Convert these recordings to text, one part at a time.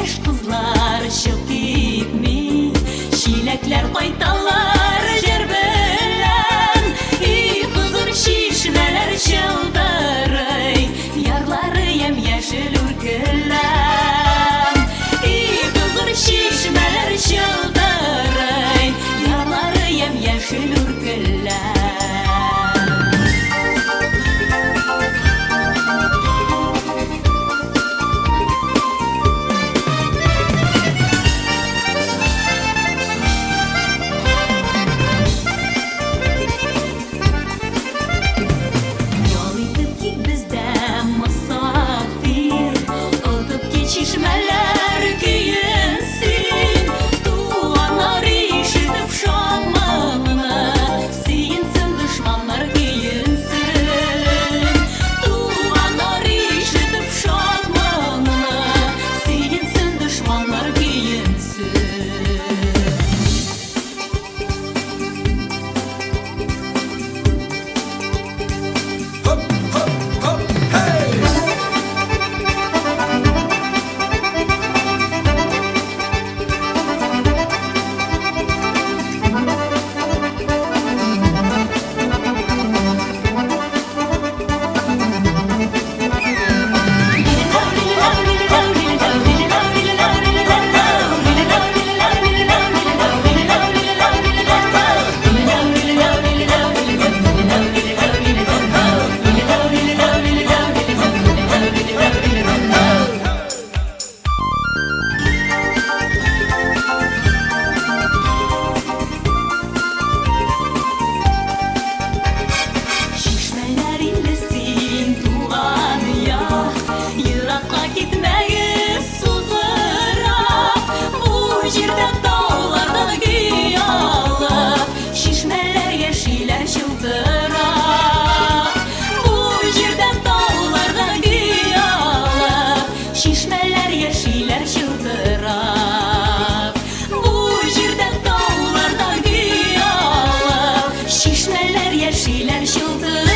Яшь кызлар чыгып китми, чиләкләр кайталар җыр белән. И хозур чишмәләр чылдырый, ярлары ямь-яшел үркелән. И хозур чишмәләр чылдырый, ярлары ямь-яшел үркелән. Çeşmeler giyinsin, duanlar işitip şanlarına, siyinsin düşmanlar giyinsin. Duanlar işitip şanlarına, siyinsin düşmanlar giyinsin. Hop hop hop hey! Şişmeler yeşiller çıldırap, bu jirden dağlarda gıyalap. Şişmeler yeşiller çıldırap.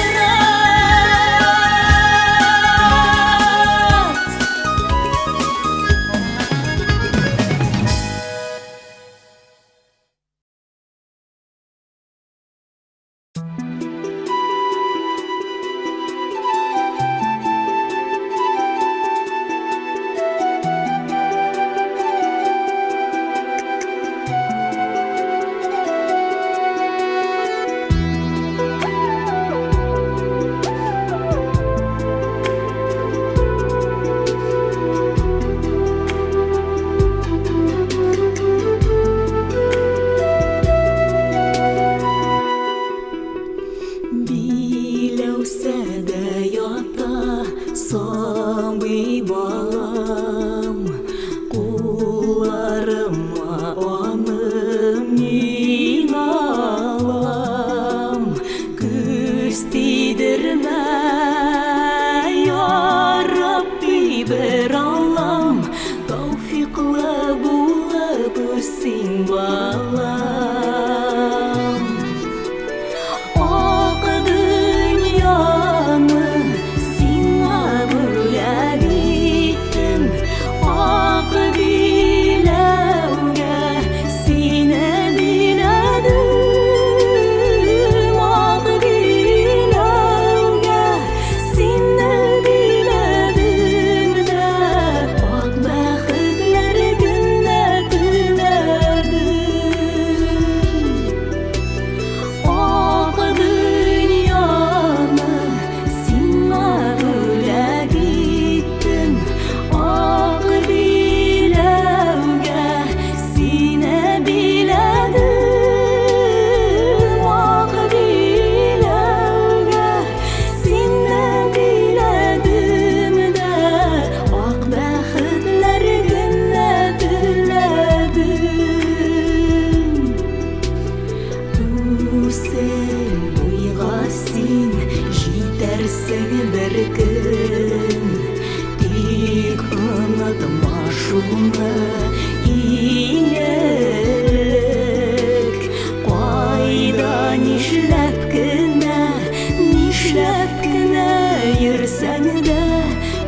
Sabri balam, kullarıma anım inalam. Küstidirme ya Rabbi bir Allah'ım, tevfikle bulup üstün balam. Ak dünyanı Sen de,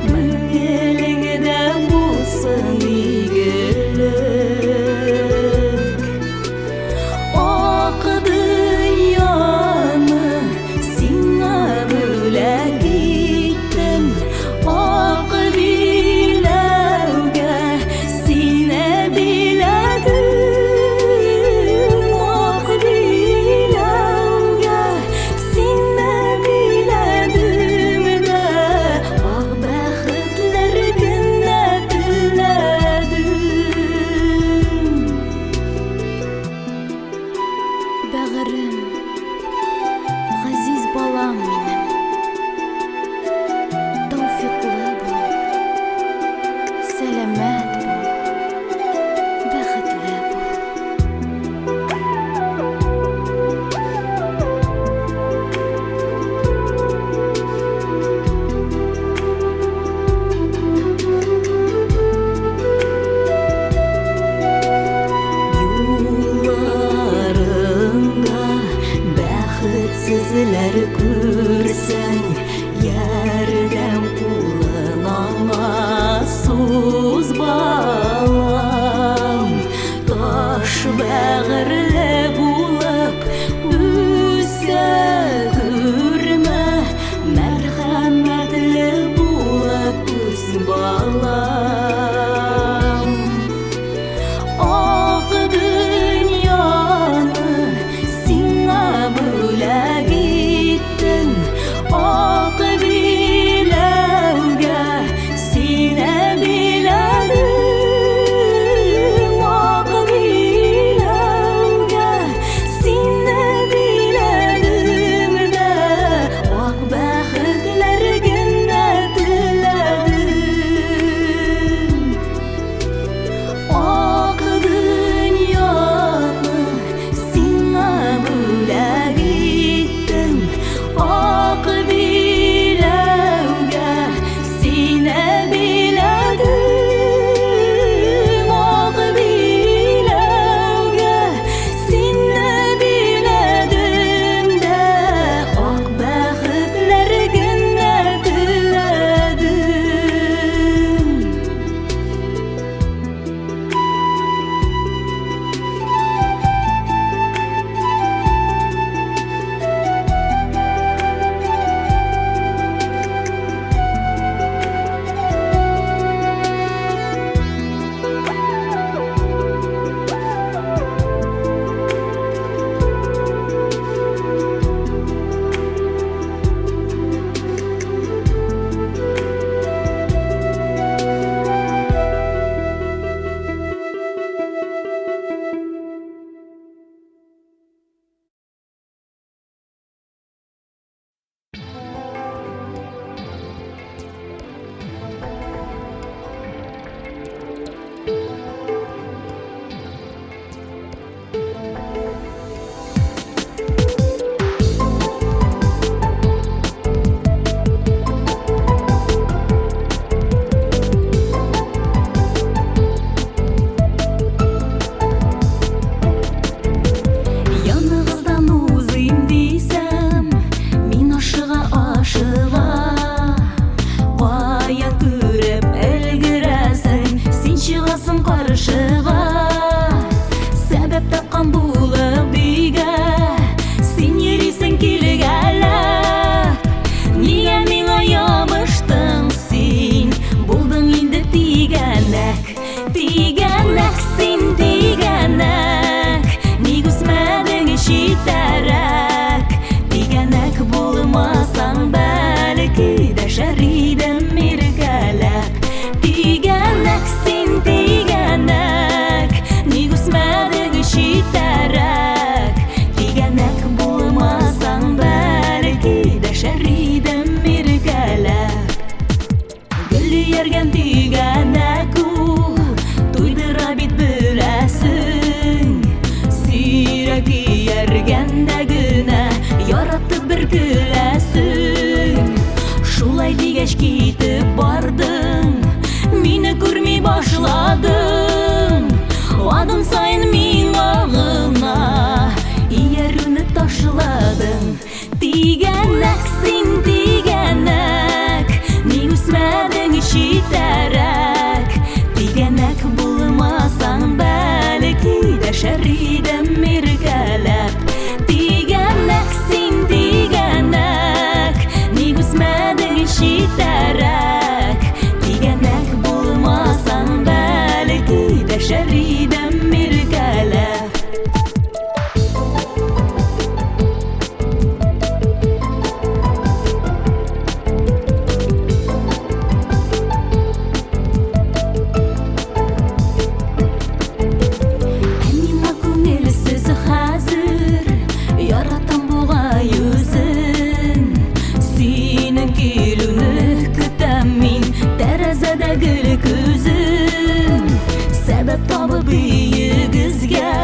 ben elinde bulsun. бәгырле булып үсә күрмә, мәрхәмәтле булып үс балам. Ак дөньяны сиңа бүләк иттем, ак биләүгә сине биләдем, ак биләүгә сине биләдем дә, ак бәхетләр генә теләдем. Ак дөньяны сиңа бүләк иттем, ак биләүгә сине биләдем, ак биләүгә сине биләдем дә, ак бәхетләр генә теләдем. Янығыздан узыйм дисәм, мин ашыга кая күреп өлгерәсең, син чыгасың каршыга. Сәбәп тапкан булып бигә син йөрисең килгәләп, нигә миңа ябыштың син, булдың инде тигәнәк, тигәнәк син тигәнәк, ник үсмәдең читәрәк, тигәнәк булмасаң бәлки дәшәр идем иркәләп, тигәнәк син тигәнәк, ник үсмәдең читәрәк, тигәнәк булмасаң бәлки дәшәр идем иркәләп. Гөл ияргән тигәнәк ул туйдыра бит беләсең, сирәк ияргәндә генә яратып бер көләсең. Шулай дигәч китеп бардың, мине күрми башладың, адым сайын миңа гына иярүне ташладың. Тигәнәк син тигәнәк, ник үсмәдең читәрәк, тигәнәк булмасаң бәлки дәшәр идем иркәләп, тигәнәк син тигәнәк, ник үсмәдең читәрәк, тигәнәк булмасаң бәлки дәшәр идем иркәләп. Миңа күңелсез хәзер, яратам бугай үзен, синең килүне көтәм мин тәрәзәдә гөл күзен. Сәбәп табып өегезгә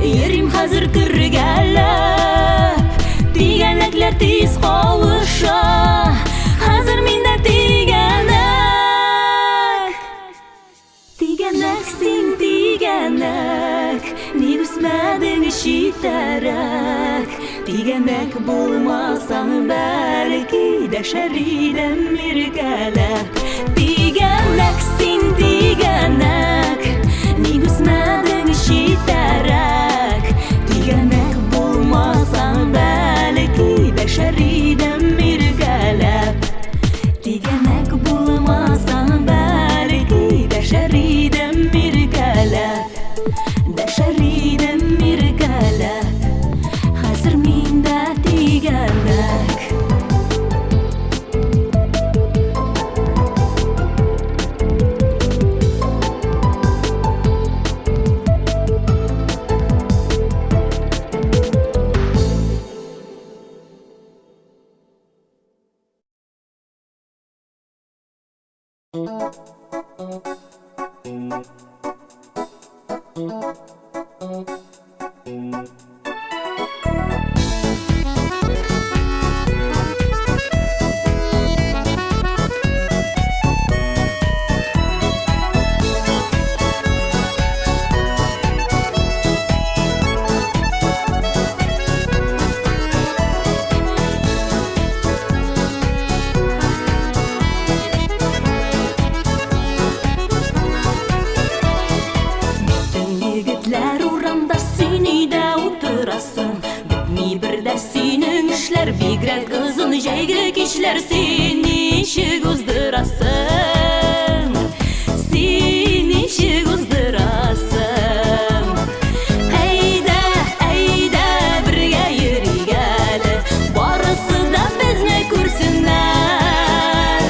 йөрим хәзер кергәләп, тигәнәкләр тиз кавыша, хәзер миндә тигәнәк, тигәнәк син тигәнәк, ник үсмәдең читәрәк, тигәнәк булмасаң бәлки дәшәр идем иркәләп, тигәнәк син тигәнәк, ник үсмәдең читәрәк. Урамда сені де отырасың, бітмей бірді сенің ішлер, бигрәк ызын жәйгі кешлер, сен нешік ұздырасың, сен нешік ұздырасың. Әйдә, әйдә, бірге йөрик әлі, барысы да бізні күрсіннәр.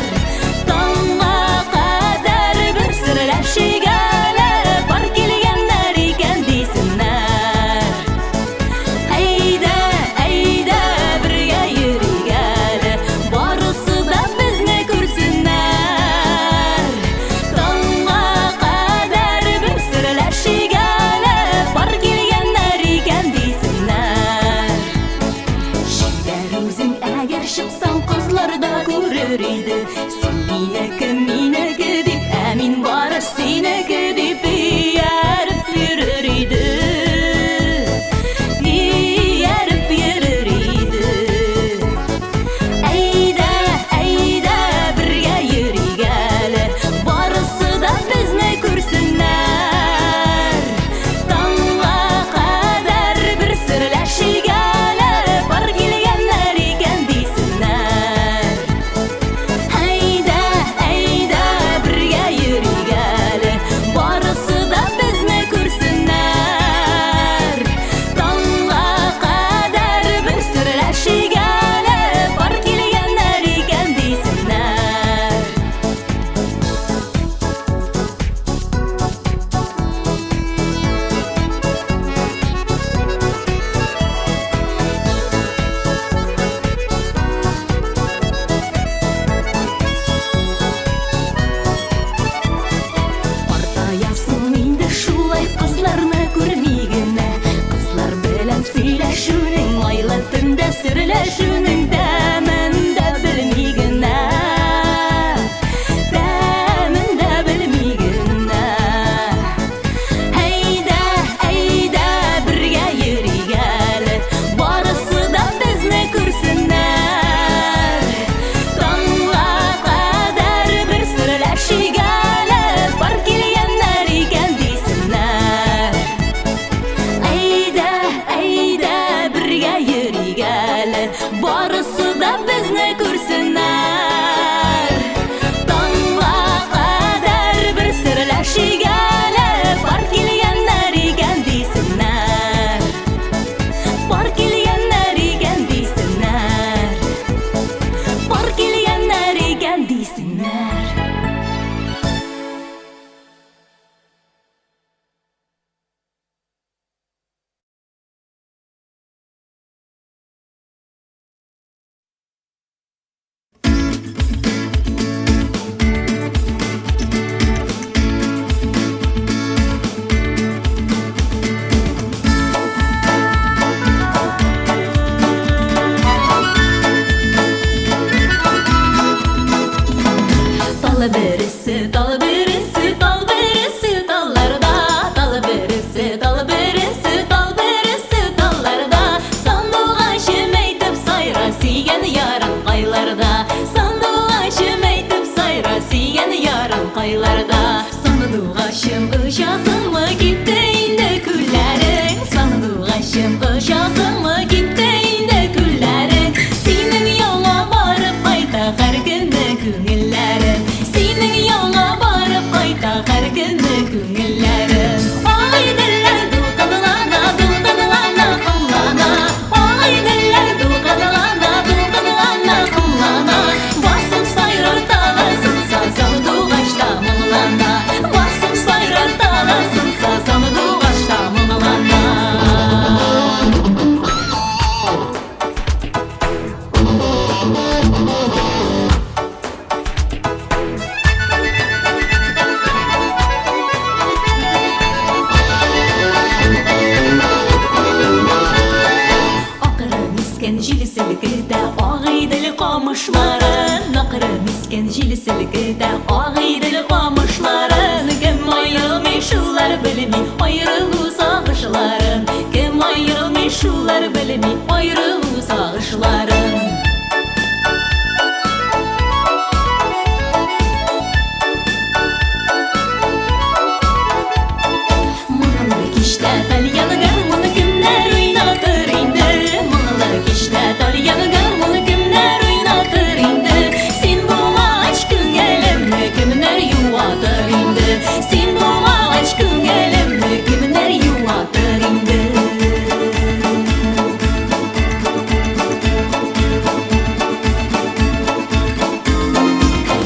Таңға қадар бір сірләшік әлі, бар келгеннәр икән дейсіннәр. Әйдә, әйдә, бірге йөрик әлі, барысы kamuşların Nakırı misken jili silgide Ağidil kamuşların Kim ayrılmış şular bilmi Ayrılı sağışların Kim ayrılmış şular bilmi Ayrılı sağışların Manalık işte talyanı garmını kimler oynatır indi Manalık işte talyanı garmını kimler oynatır indi Sen bu aşkın gelemli kimler yuvatır indi Sen bu aşkın gelemli kimler yuvatır indi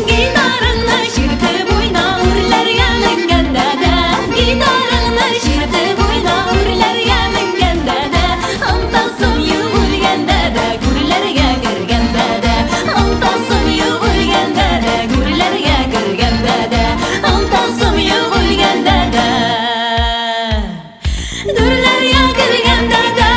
Gitarını şirdi boyna urlar yalinganda da Gitarını şirdi boyna urlar yalinganda da Antasım yuğulganda da gurlarga girganda da Antasım yuğulganda da gurlarga girganda da Antasım yuğulganda da gurlarga girganda da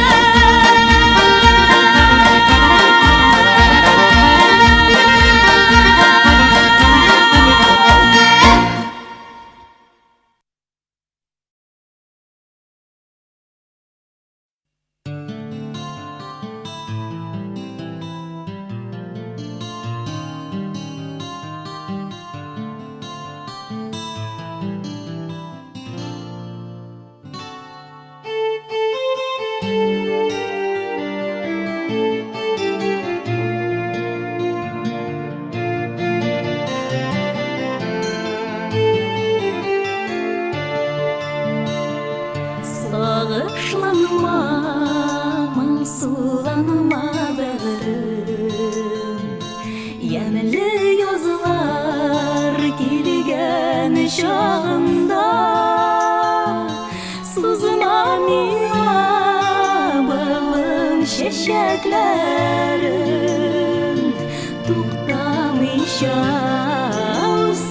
Sağışlanma, mansulanma bağrım Yemli yazılar gelgen şağında Sızma mima bağın şeşeklerin Tuktamışa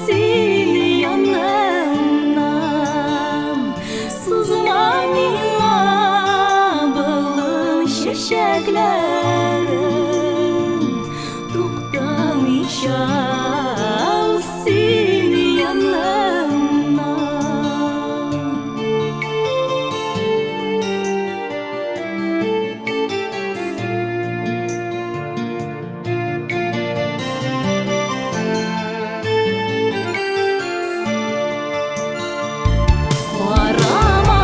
seni yanımdan Sızma mima bağın şeşeklerin Tuktamışa seni yanımdan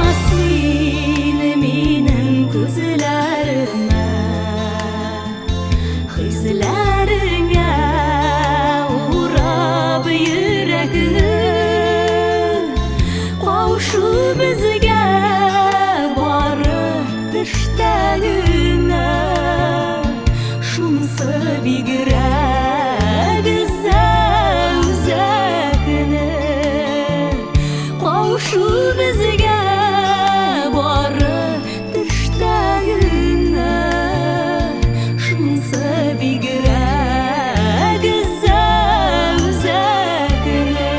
Varamasin benim gözlerime Hislerine uğrab yüreğini Kavuşu bizge barı düştəgine Şunsı bigre güzel üzekine Kavuşu bizge barı düştəgine Şunsı bigre güzel üzekine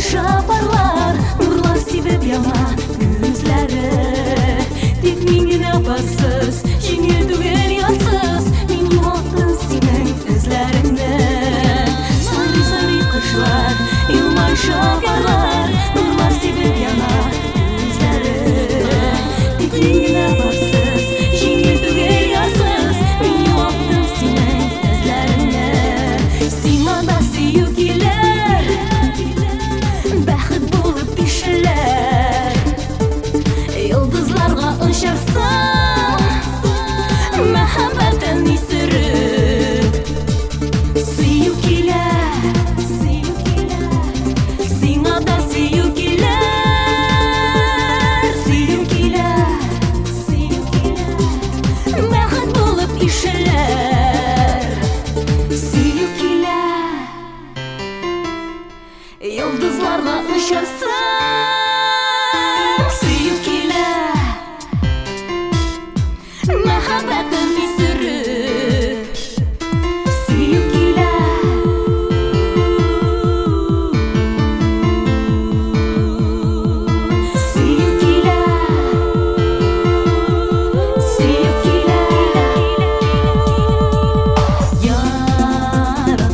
шапарлар, нурлар сибеп яна күзләре. Тик мин генә барсыз, җиңел түгел ярсыз, мин юктым синең эзләреңдә. Сары-сары кышлар, елмай шапарлар, нурлар сибеп яна күзләре. Тик мин генә барсыз, җиңел түгел ярсыз, мин юктым синең эзләреңдә. Сиңа да сөю килер, бәхет булып кешеләр, йолдызларга очарсың, мәхәббәтен исереп. Сөю килер, сиңа да сөю килер, бәхет булып кешеләр, сөю килер, йолдызларга очарсың, сөю килер, мәхәббәтен исереп. Сөю килер, сөю килер,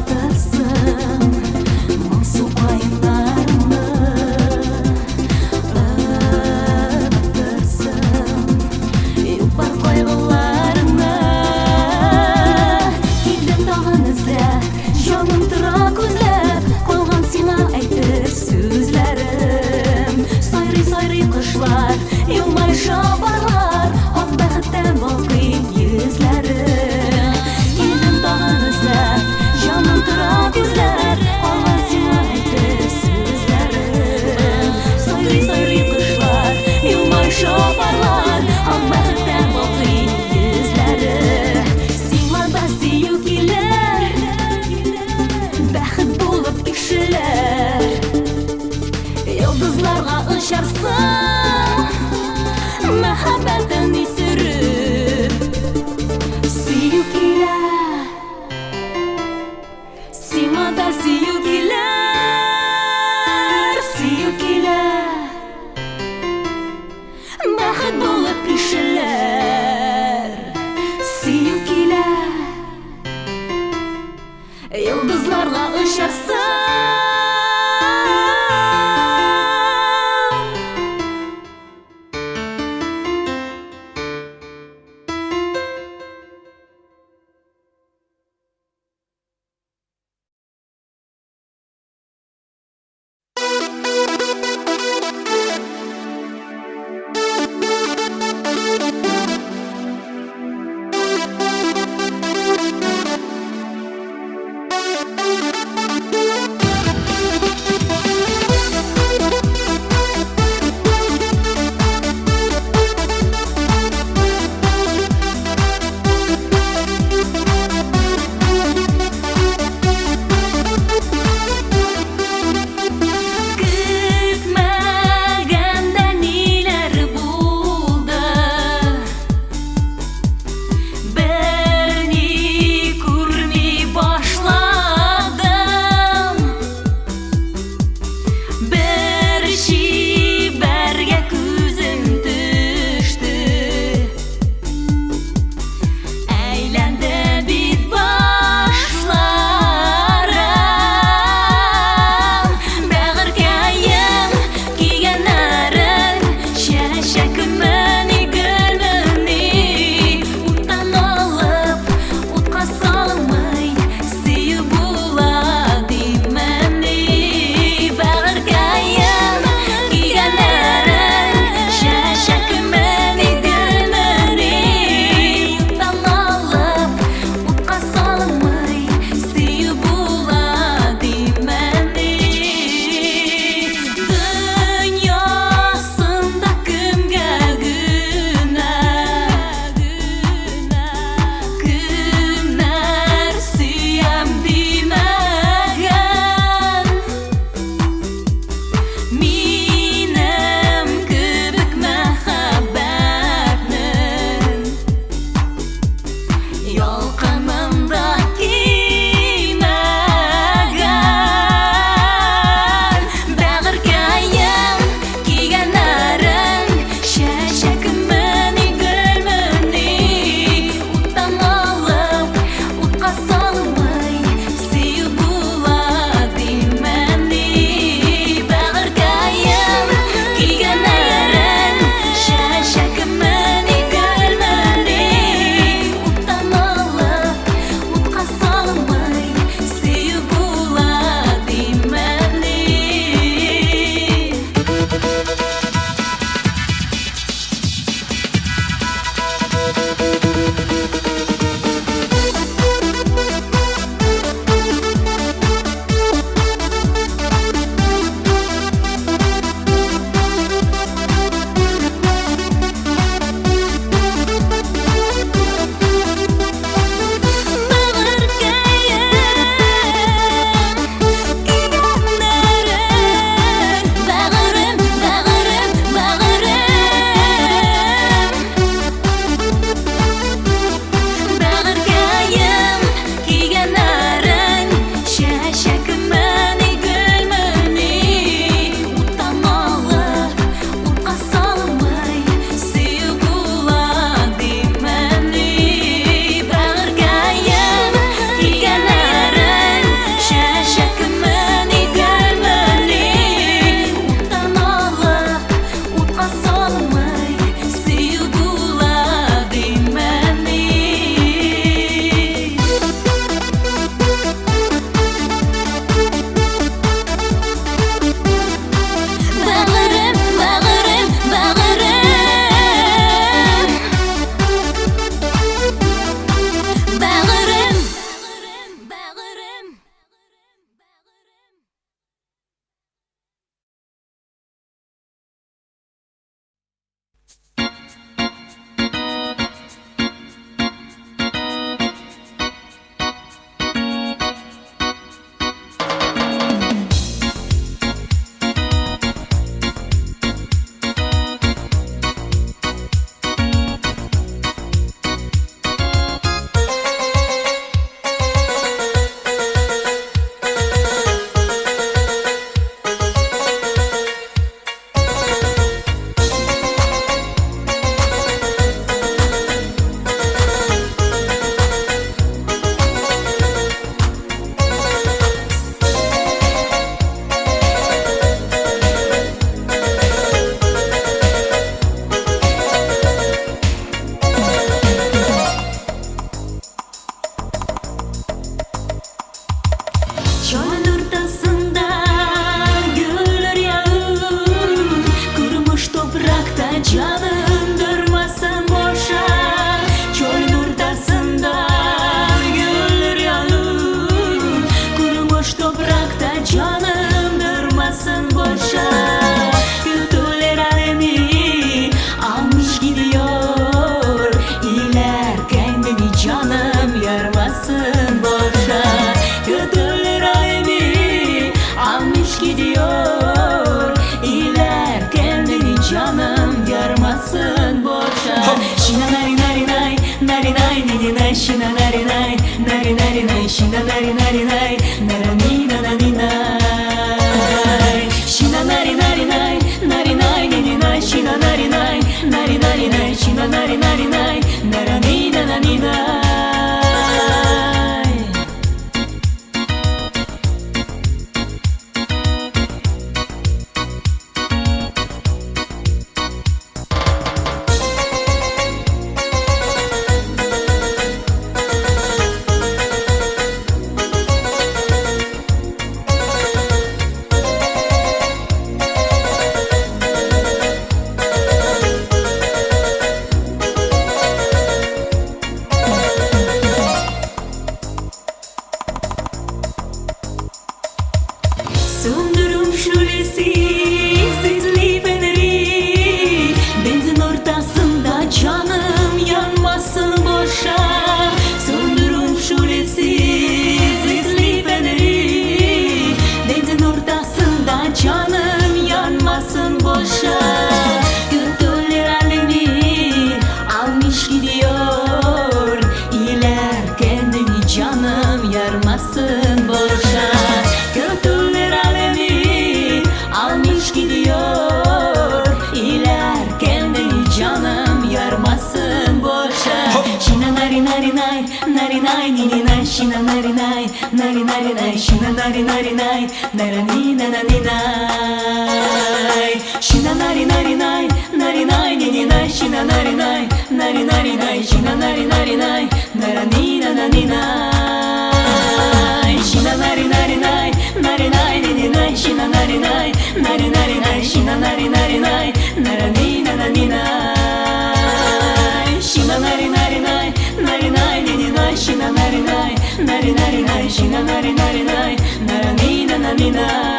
яратырсың моңсу кайнарымны, ырытырсың юк-бар кайгыларымны. Килдем тагын эзләп, җаным тора күзләп, калган сиңа әйтер сүзләрем. Сайрый-сайрый кышлар, елмай шапарлар, ак бәхеттән балкый йөзләрем. Килдем тагын эзләп, җаным тора күзләп, калган сиңа әйтер сүзләрем. Сайрый-сайрый кышлар, елмай шапарлар, ак бәхеттән балкый йөзләрем. Сиңа да сөю килер, бәхет булып кешеләр, йолдызларга очарсың, мәхәббәтен исереп. Сөю килер, сиңа да сөю килер, бәхет булып кешеләр, сөю килер, йолдызларга очарсың. nari nai, shina nari nari nai, nara ni na na ni nai. Shina nari nari nai, nari nai ni ni nai, shina nari nai, nari nari nai, shina nari nari nai, nara ni na na ni nai. Söndürün şölesi, sizli feneri. Benzin ortasında canım yanmasın boşa. Söndürün şölesi, sizli feneri. Benzin ortasında canım yanmasın boşa. Gönüller alemi almış gidiyor. İyiler kendini canım yarmasın boşa. Gönüller alemi almış gidiyor. İyiler kendini canım yarmasın boşa. Şina nari nari nay, nari nay nini nay, şina nari nay, nari nari nay, şina nari nari nay, nara ni na na ni nay. Şina nari nari nay, nari nay nini nay, şina nari nay, nari nari nay, şina nari nari nay, nara ni na na ni nay. Şina nari nari nay, nari nay nini nay, şina nari nay, nari nari nay, şina nari nari nay, nara ni na na ni nay. Şina nari nari nay, nari nay nini nay, şina nari nay, nari nari nay, şina nari nari nay, nara ni na na ni nay.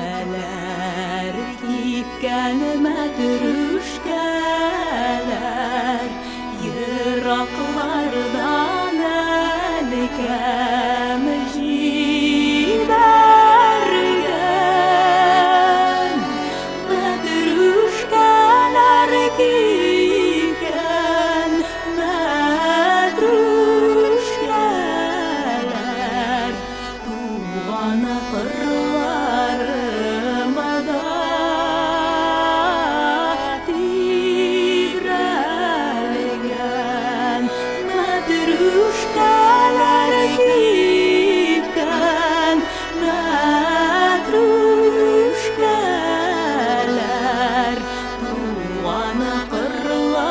Matruşkalar, gitken matruşkalar, Yıraklardan elkem jibergen. Matruşkalar gitken matruşkalar, Tuğana kırlarıma da tibrelgen. Matruşkalar gitken matruşkalar, Tuğana kırlarıma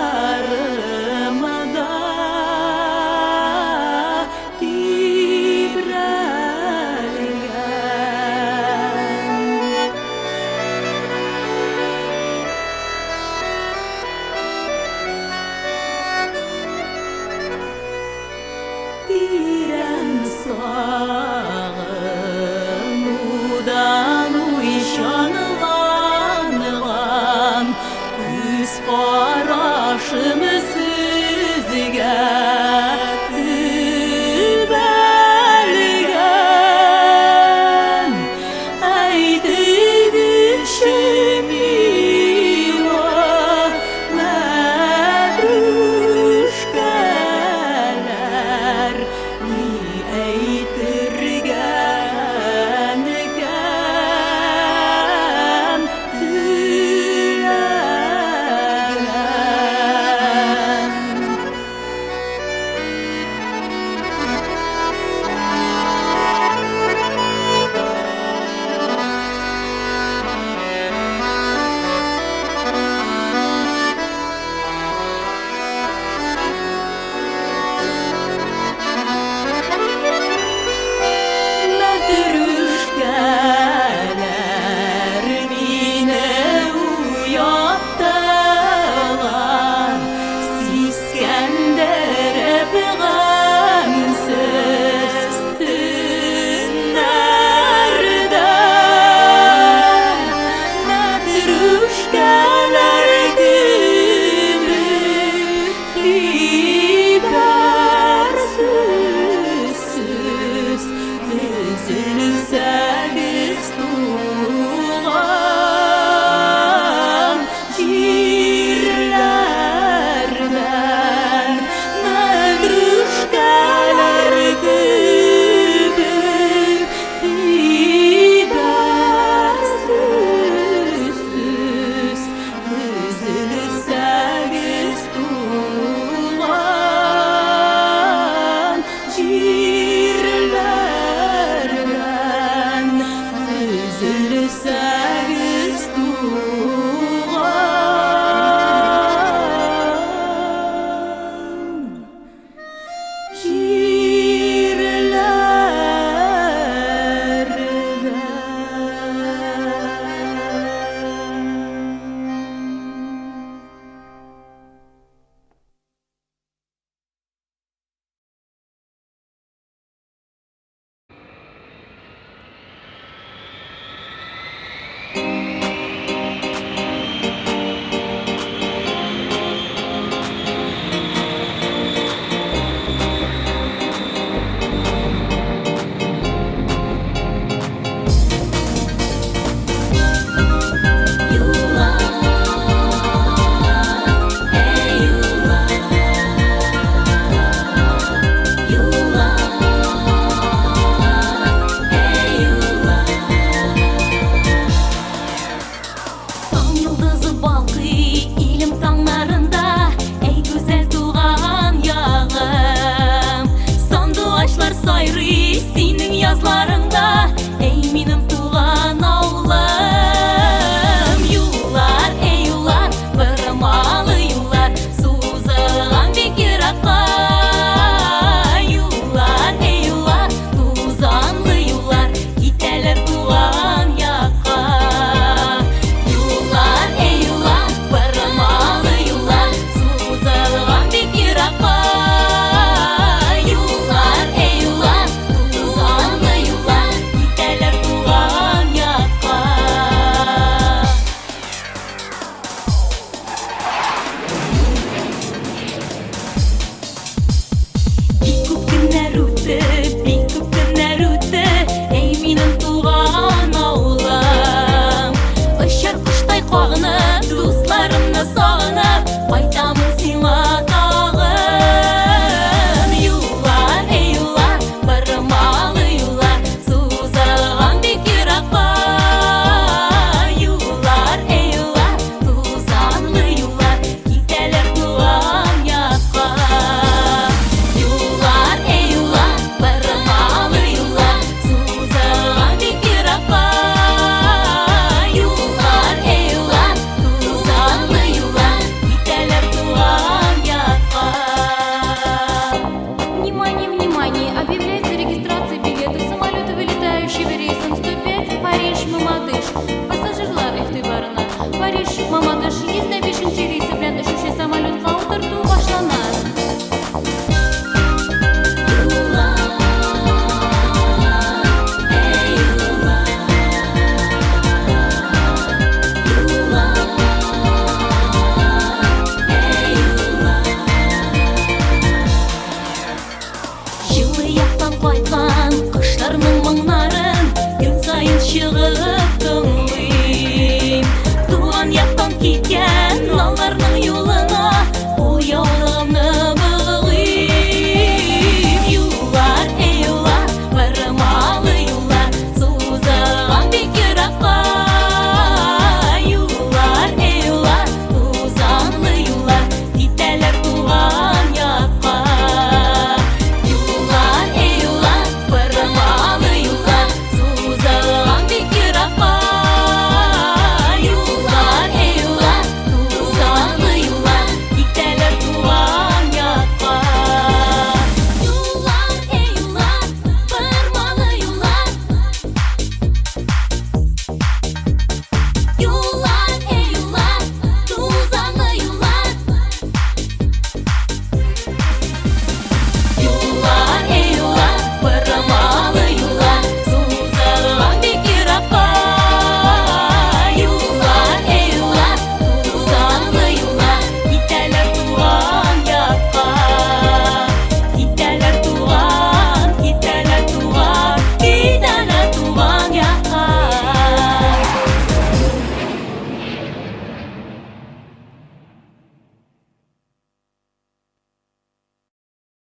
da tibrelgen. Tiren sağ